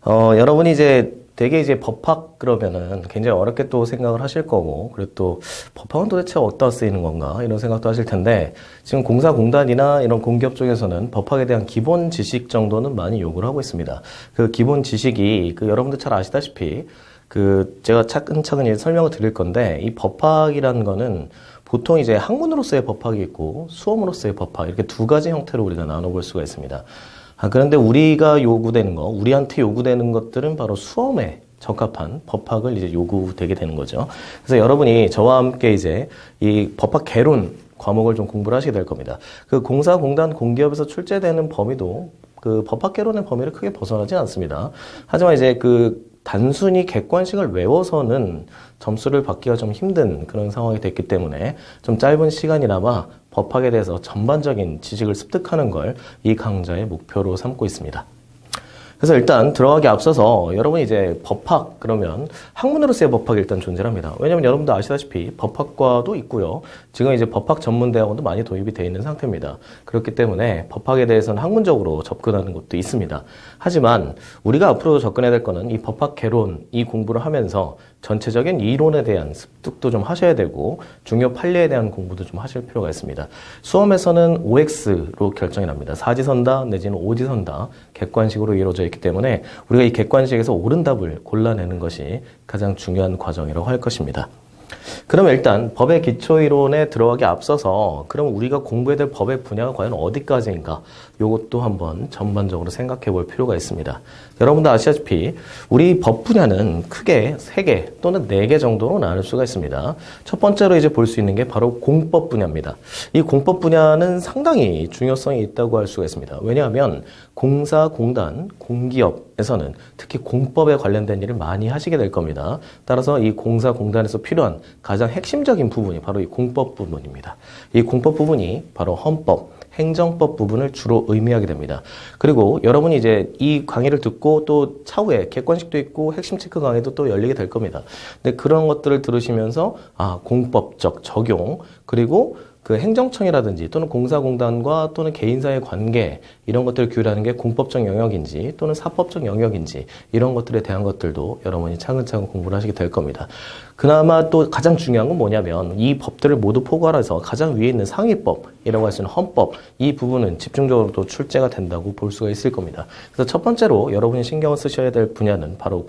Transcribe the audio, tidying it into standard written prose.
여러분이 이제 되게 이제 법학 그러면은 굉장히 어렵게 또 생각을 하실 거고, 그리고 또 법학은 도대체 어디다 쓰이는 건가 이런 생각도 하실 텐데, 지금 공사공단이나 이런 공기업 쪽에서는 법학에 대한 기본 지식 정도는 많이 요구를 하고 있습니다. 그 기본 지식이 여러분들 잘 아시다시피 제가 차근차근 이제 설명을 드릴 건데, 이 법학이라는 거는 보통 이제 학문으로서의 법학이 있고 수험으로서의 법학, 이렇게 두 가지 형태로 우리가 나눠볼 수가 있습니다. 그런데 우리한테 요구되는 것들은 바로 수험에 적합한 법학을 이제 요구되게 되는 거죠. 그래서 여러분이 저와 함께 이제 이 법학 개론 과목을 좀 공부를 하시게 될 겁니다. 공사공단 공기업에서 출제되는 범위도 법학 개론의 범위를 크게 벗어나지 않습니다. 하지만 이제 단순히 객관식을 외워서는 점수를 받기가 좀 힘든 그런 상황이 됐기 때문에 좀 짧은 시간이나마 법학에 대해서 전반적인 지식을 습득하는 걸 이 강좌의 목표로 삼고 있습니다. 그래서 일단 들어가기 앞서서 여러분이 이제 법학 그러면 학문으로서의 법학이 일단 존재합니다. 왜냐하면 여러분도 아시다시피 법학과도 있고요. 지금 이제 법학 전문대학원도 많이 도입이 되어 있는 상태입니다. 그렇기 때문에 법학에 대해서는 학문적으로 접근하는 것도 있습니다. 하지만 우리가 앞으로 접근해야 될 거는 이 법학 개론, 이 공부를 하면서 전체적인 이론에 대한 습득도 좀 하셔야 되고 중요 판례에 대한 공부도 좀 하실 필요가 있습니다. 수험에서는 OX로 결정이 납니다. 사지선다 내지는 오지선다 객관식으로 이루어져 있기 때문에 우리가 이 객관식에서 옳은 답을 골라내는 것이 가장 중요한 과정이라고 할 것입니다. 그러면 일단 법의 기초이론에 들어가기 앞서서 그럼 우리가 공부해야 될 법의 분야가 과연 어디까지인가, 이것도 한번 전반적으로 생각해 볼 필요가 있습니다. 여러분도 아시다시피 우리 법 분야는 크게 3개 또는 4개 정도로 나눌 수가 있습니다. 첫 번째로 이제 볼 수 있는 게 바로 공법 분야입니다. 이 공법 분야는 상당히 중요성이 있다고 할 수가 있습니다. 왜냐하면 공사, 공단, 공기업에서는 특히 공법에 관련된 일을 많이 하시게 될 겁니다. 따라서 이 공사, 공단에서 필요한 가장 핵심적인 부분이 바로 이 공법 부분입니다. 이 공법 부분이 바로 헌법, 행정법 부분을 주로 의미하게 됩니다. 그리고 여러분이 이제 이 강의를 듣고 또 차후에 객관식도 있고 핵심 체크 강의도 또 열리게 될 겁니다. 근데 그런 것들을 들으시면서 공법적 적용, 그리고 행정청이라든지 또는 공사공단과 또는 개인사의 관계, 이런 것들을 규율하는 게 공법적 영역인지 또는 사법적 영역인지, 이런 것들에 대한 것들도 여러분이 차근차근 공부를 하시게 될 겁니다. 그나마 또 가장 중요한 건 뭐냐면 이 법들을 모두 포괄해서 가장 위에 있는 상위법이라고 할 수 있는 헌법, 이 부분은 집중적으로 또 출제가 된다고 볼 수가 있을 겁니다. 그래서 첫 번째로 여러분이 신경을 쓰셔야 될 분야는 바로